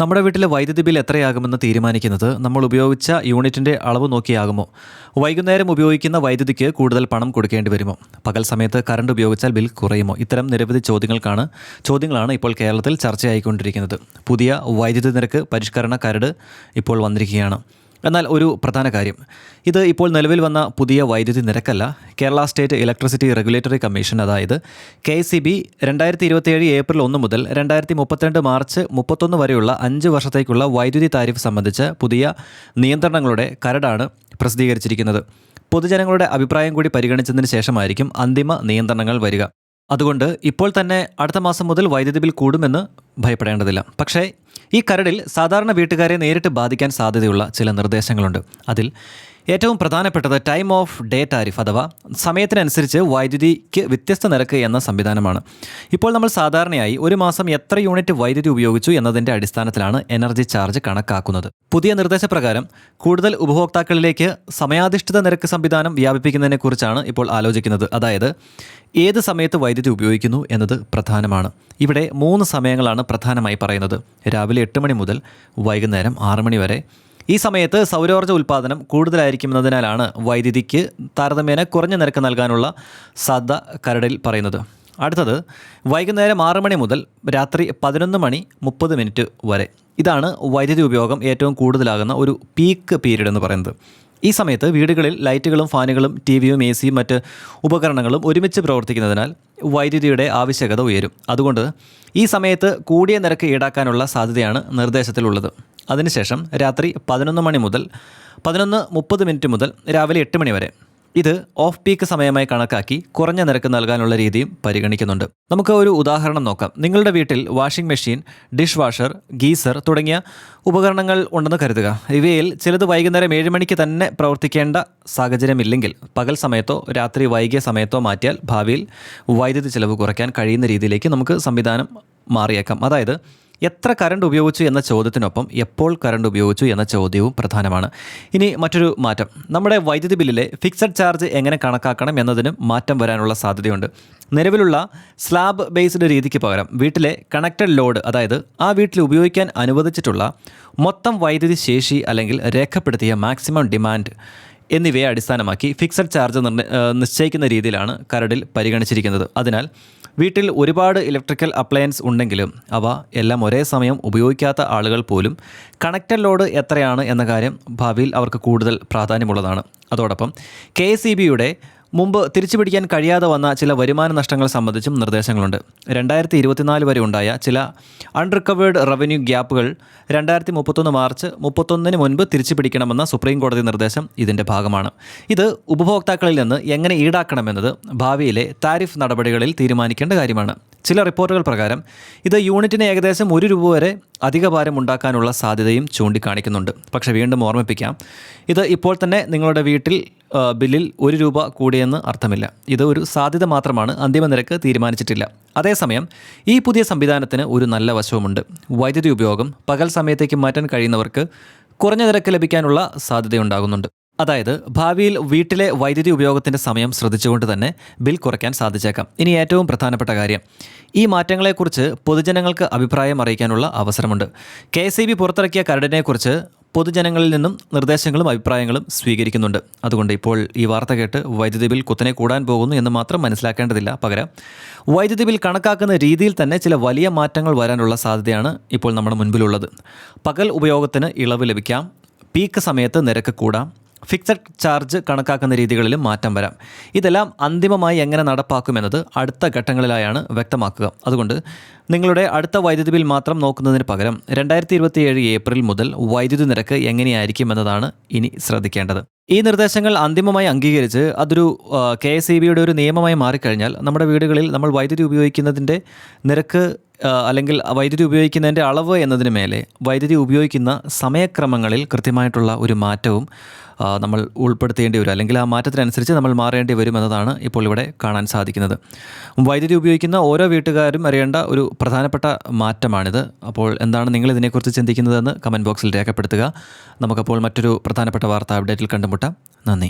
നമ്മുടെ വീട്ടിലെ വൈദ്യുതി ബിൽ എത്രയാകുമെന്ന് തീരുമാനിക്കുന്നത് നമ്മൾ ഉപയോഗിച്ച യൂണിറ്റിൻ്റെ അളവ് നോക്കിയാകുമോ? വൈകുന്നേരം ഉപയോഗിക്കുന്ന വൈദ്യുതിക്ക് കൂടുതൽ പണം കൊടുക്കേണ്ടി വരുമോ? പകൽ സമയത്ത് കറണ്ട് ഉപയോഗിച്ചാൽ ബിൽ കുറയുമോ? ഇത്തരം നിരവധി ചോദ്യങ്ങളാണ് ഇപ്പോൾ കേരളത്തിൽ ചർച്ചയായിക്കൊണ്ടിരിക്കുന്നത്. പുതിയ വൈദ്യുതി നിരക്ക് പരിഷ്കരണ കരട് ഇപ്പോൾ വന്നിരിക്കുകയാണ്. എന്നാൽ ഒരു പ്രധാന കാര്യം, ഇത് ഇപ്പോൾ നിലവിൽ വന്ന പുതിയ വൈദ്യുതി നിരക്കല്ല. Kerala state electricity regulatory commission, അതായത് KEC 2027 ഏപ്രിൽ 1 മുതൽ 2032 മാർച്ച് 31 വരെയുള്ള 5 വർഷത്തേക്കുള്ള വൈദ്യുതി താരിഫ് സംബന്ധിച്ച് പുതിയ നിയന്ത്രണങ്ങളുടെ കരടാണ് പ്രസിദ്ധീകരിച്ചിരിക്കുന്നത്. പൊതുജനങ്ങളുടെ അഭിപ്രായം കൂടി പരിഗണിച്ചതിന് ശേഷമായിരിക്കും അന്തിമ നിയന്ത്രണങ്ങൾ വരിക. അതുകൊണ്ട് ഇപ്പോൾ തന്നെ അടുത്ത മാസം മുതൽ വൈദ്യുതി ബിൽ കൂടുമെന്ന് ഭയപ്പെടേണ്ടതില്ല. പക്ഷേ ഈ കരടിൽ സാധാരണ വീട്ടുകാരെ നേരിട്ട് ബാധിക്കാൻ സാധ്യതയുള്ള ചില നിർദ്ദേശങ്ങളുണ്ട്. അതിൽ ഏറ്റവും പ്രധാനപ്പെട്ടത് ടൈം ഓഫ് ഡേ ടാരിഫ്, അഥവാ സമയത്തിനനുസരിച്ച് വൈദ്യുതിക്ക് വ്യത്യസ്ത നിരക്ക് എന്ന സംവിധാനമാണ്. ഇപ്പോൾ നമ്മൾ സാധാരണയായി ഒരു മാസം എത്ര യൂണിറ്റ് വൈദ്യുതി ഉപയോഗിച്ചു എന്നതിൻ്റെ അടിസ്ഥാനത്തിലാണ് എനർജി ചാർജ് കണക്കാക്കുന്നത്. പുതിയ നിർദ്ദേശപ്രകാരം കൂടുതൽ ഉപഭോക്താക്കളിലേക്ക് സമയാധിഷ്ഠിത നിരക്ക് സംവിധാനം വ്യാപിപ്പിക്കുന്നതിനെക്കുറിച്ചാണ് ഇപ്പോൾ ആലോചിക്കുന്നത്. അതായത് ഏത് സമയത്ത് വൈദ്യുതി ഉപയോഗിക്കുന്നു എന്നത് പ്രധാനമാണ്. ഇവിടെ 3 സമയങ്ങളാണ് പ്രധാനമായി പറയുന്നത്. രാവിലെ 8 മണി മുതൽ വൈകുന്നേരം 6 മണി വരെ. ഈ സമയത്ത് സൗരോർജ്ജ ഉൽപ്പാദനം കൂടുതലായിരിക്കുന്നതിനാലാണ് വൈദ്യുതിക്ക് താരതമ്യേന കുറഞ്ഞ നിരക്ക് നൽകാനുള്ള സാധ്യത കരടിൽ പറയുന്നത്. അടുത്തത് വൈകുന്നേരം 6 മണി മുതൽ രാത്രി 11:30 വരെ. ഇതാണ് വൈദ്യുതി ഉപയോഗം ഏറ്റവും കൂടുതലാകുന്ന ഒരു പീക്ക് പീരീഡ് എന്ന് പറയുന്നത്. ഈ സമയത്ത് വീടുകളിൽ ലൈറ്റുകളും ഫാനുകളും TVയും AC-യും മറ്റ് ഉപകരണങ്ങളും ഒരുമിച്ച് പ്രവർത്തിക്കുന്നതിനാൽ വൈദ്യുതിയുടെ ആവശ്യകത ഉയരും. അതുകൊണ്ട് ഈ സമയത്ത് കൂടിയ നിരക്ക് ഈടാക്കാനുള്ള സാധ്യതയാണ് നിർദ്ദേശത്തിലുള്ളത്. അതിനുശേഷം രാത്രി 11 മണി മുതൽ 11:30 മുതൽ രാവിലെ 8 മണി വരെ. ഇത് ഓഫ് പീക്ക് സമയമായി കണക്കാക്കി കുറഞ്ഞ നിരക്ക് നൽകാനുള്ള രീതിയും പരിഗണിക്കുന്നുണ്ട്. നമുക്ക് ഒരു ഉദാഹരണം നോക്കാം. നിങ്ങളുടെ വീട്ടിൽ washing machine, dish washer, geyser തുടങ്ങിയ ഉപകരണങ്ങൾ ഉണ്ടെന്ന് കരുതുക. ഇവയിൽ ചിലത് വൈകുന്നേരം 7 മണിക്ക് തന്നെ പ്രവർത്തിക്കേണ്ട സാഹചര്യമില്ലെങ്കിൽ പകൽ സമയത്തോ രാത്രി വൈകിയ സമയത്തോ മാറ്റിയാൽ ഭാവിയിൽ വൈദ്യുതി ചെലവ് കുറയ്ക്കാൻ കഴിയുന്ന രീതിയിലേക്ക് നമുക്ക് സംവിധാനം മാറിയേക്കാം. അതായത് എത്ര കറണ്ട് ഉപയോഗിച്ചു എന്ന ചോദ്യത്തിനൊപ്പം എപ്പോൾ കറണ്ട് ഉപയോഗിച്ചു എന്ന ചോദ്യവും പ്രധാനമാണ്. ഇനി മറ്റൊരു മാറ്റം, നമ്മുടെ വൈദ്യുതി ബില്ലിലെ ഫിക്സഡ് ചാർജ് എങ്ങനെ കണക്കാക്കണം എന്നതിനും മാറ്റം വരാനുള്ള സാധ്യതയുണ്ട്. നിലവിലുള്ള സ്ലാബ് ബേസ്ഡ് രീതിക്ക് പകരം വീട്ടിലെ കണക്റ്റഡ് ലോഡ്, അതായത് ആ വീട്ടിൽ ഉപയോഗിക്കാൻ അനുവദിച്ചിട്ടുള്ള മൊത്തം വൈദ്യുതി ശേഷി അല്ലെങ്കിൽ രേഖപ്പെടുത്തിയ മാക്സിമം ഡിമാൻഡ് എന്നിവയെ അടിസ്ഥാനമാക്കി ഫിക്സഡ് ചാർജ് നിശ്ചയിക്കുന്ന രീതിയിലാണ് കരടിൽ പരിഗണിച്ചിരിക്കുന്നത്. അതിനാൽ വീട്ടിൽ ഒരുപാട് ഇലക്ട്രിക്കൽ അപ്ലയൻസ് ഉണ്ടെങ്കിലും അവ എല്ലാം ഒരേ സമയം ഉപയോഗിക്കാത്ത ആളുകൾ പോലും കണക്റ്റഡ് ലോഡ് എത്രയാണ് എന്ന കാര്യം ഭാവിയിൽ അവർക്ക് കൂടുതൽ പ്രാധാന്യമുള്ളതാണ്. അതോടൊപ്പം KECBയുടെ മുമ്പ് തിരിച്ചുപിടിക്കാൻ കഴിയാതെ വന്ന ചില വരുമാന നഷ്ടങ്ങൾ സംബന്ധിച്ചും നിർദ്ദേശങ്ങളുണ്ട്. 2024 വരെ ഉണ്ടായ ചില അൺറിക്കവേർഡ് റവന്യൂ ഗ്യാപ്പുകൾ 2031 മാർച്ച് 31 മുൻപ് തിരിച്ചു പിടിക്കണമെന്ന സുപ്രീം കോടതി നിർദ്ദേശം ഇതിൻ്റെ ഭാഗമാണ്. ഇത് ഉപഭോക്താക്കളിൽ നിന്ന് എങ്ങനെ ഈടാക്കണമെന്നത് ഭാവിയിലെ താരിഫ് നടപടികളിൽ തീരുമാനിക്കേണ്ട കാര്യമാണ്. ചില റിപ്പോർട്ടുകൾ പ്രകാരം ഇത് യൂണിറ്റിന് ഏകദേശം 1 രൂപ വരെ അധിക ഭാരം ഉണ്ടാക്കാനുള്ള സാധ്യതയും ചൂണ്ടിക്കാണിക്കുന്നുണ്ട്. പക്ഷേ വീണ്ടും ഓർമ്മിപ്പിക്കാം, ഇത് ഇപ്പോൾ തന്നെ നിങ്ങളുടെ വീട്ടിൽ ബില്ലിൽ 1 രൂപ കൂടിയെന്ന് അർത്ഥമില്ല. ഇത് ഒരു സാധ്യത മാത്രമാണ്, അന്തിമ നിരക്ക് തീരുമാനിച്ചിട്ടില്ല. അതേസമയം ഈ പുതിയ സംവിധാനത്തിന് ഒരു നല്ല വശവുമുണ്ട്. വൈദ്യുതി ഉപയോഗം പകൽ സമയത്തേക്ക് മാറ്റാൻ കഴിയുന്നവർക്ക് കുറഞ്ഞ നിരക്ക് ലഭിക്കാനുള്ള സാധ്യതയുണ്ടാകുന്നുണ്ട്. അതായത് ഭാവിയിൽ വീട്ടിലെ വൈദ്യുതി ഉപയോഗത്തിൻ്റെ സമയം ശ്രദ്ധിച്ചുകൊണ്ട് തന്നെ ബിൽ കുറയ്ക്കാൻ സാധിച്ചേക്കാം. ഇനി ഏറ്റവും പ്രധാനപ്പെട്ട കാര്യം, ഈ മാറ്റങ്ങളെക്കുറിച്ച് പൊതുജനങ്ങൾക്ക് അഭിപ്രായം അറിയിക്കാനുള്ള അവസരമുണ്ട്. KECB പുറത്തിറക്കിയ കരടിനെക്കുറിച്ച് പൊതുജനങ്ങളിൽ നിന്നും നിർദ്ദേശങ്ങളും അഭിപ്രായങ്ങളും സ്വീകരിക്കുന്നുണ്ട്. അതുകൊണ്ട് ഇപ്പോൾ ഈ വാർത്ത കേട്ട് വൈദ്യുതി ബിൽ കുത്തനെ കൂടാൻ പോകുന്നു എന്ന് മാത്രം മനസ്സിലാക്കേണ്ടതില്ല. പകരം വൈദ്യുതി ബിൽ കണക്കാക്കുന്ന രീതിയിൽ തന്നെ ചില വലിയ മാറ്റങ്ങൾ വരാനുള്ള സാധ്യതയാണ് ഇപ്പോൾ നമ്മുടെ മുൻപിലുള്ളത്. പകൽ ഉപയോഗത്തിന് ഇളവ് ലഭിക്കാം, പീക്ക് സമയത്ത് നിരക്ക് കൂടാം, ഫിക്സഡ് ചാർജ് കണക്കാക്കുന്ന രീതികളിലും മാറ്റം വരാം. ഇതെല്ലാം അന്തിമമായി എങ്ങനെ നടപ്പാക്കുമെന്നത് അടുത്ത ഘട്ടങ്ങളിലായാണ് വ്യക്തമാക്കുക. അതുകൊണ്ട് നിങ്ങളുടെ അടുത്ത വൈദ്യുതി ബിൽ മാത്രം നോക്കുന്നതിന് പകരം 2027 ഏപ്രിൽ മുതൽ വൈദ്യുതി നിരക്ക് എങ്ങനെയായിരിക്കും എന്നതാണ് ഇനി ശ്രദ്ധിക്കേണ്ടത്. ഈ നിർദ്ദേശങ്ങൾ അന്തിമമായി അംഗീകരിച്ച് അതൊരു KECBയുടെ ഒരു നിയമമായി മാറിക്കഴിഞ്ഞാൽ നമ്മുടെ വീടുകളിൽ നമ്മൾ വൈദ്യുതി ഉപയോഗിക്കുന്നതിൻ്റെ നിരക്ക് അല്ലെങ്കിൽ വൈദ്യുതി ഉപയോഗിക്കുന്നതിൻ്റെ അളവ് എന്നതിന് മേലെ വൈദ്യുതി ഉപയോഗിക്കുന്ന സമയക്രമങ്ങളിൽ കൃത്യമായിട്ടുള്ള ഒരു മാറ്റവും നമ്മൾ ഉൾപ്പെടുത്തേണ്ടി വരും. അല്ലെങ്കിൽ ആ മാറ്റത്തിനനുസരിച്ച് നമ്മൾ മാറേണ്ടി വരും എന്നതാണ് ഇപ്പോൾ ഇവിടെ കാണാൻ സാധിക്കുന്നത്. വൈദ്യുതി ഉപയോഗിക്കുന്ന ഓരോ വീട്ടുകാരും അറിയേണ്ട ഒരു പ്രധാനപ്പെട്ട മാറ്റമാണിത്. അപ്പോൾ എന്താണ് നിങ്ങൾ ഇതിനെക്കുറിച്ച് ചിന്തിക്കുന്നതെന്ന് കമൻറ്റ് ബോക്സിൽ രേഖപ്പെടുത്തുക. നമുക്കപ്പോൾ മറ്റൊരു പ്രധാനപ്പെട്ട വാർത്താ അപ്ഡേറ്റിൽ കണ്ടുമുട്ടാം. നന്ദി.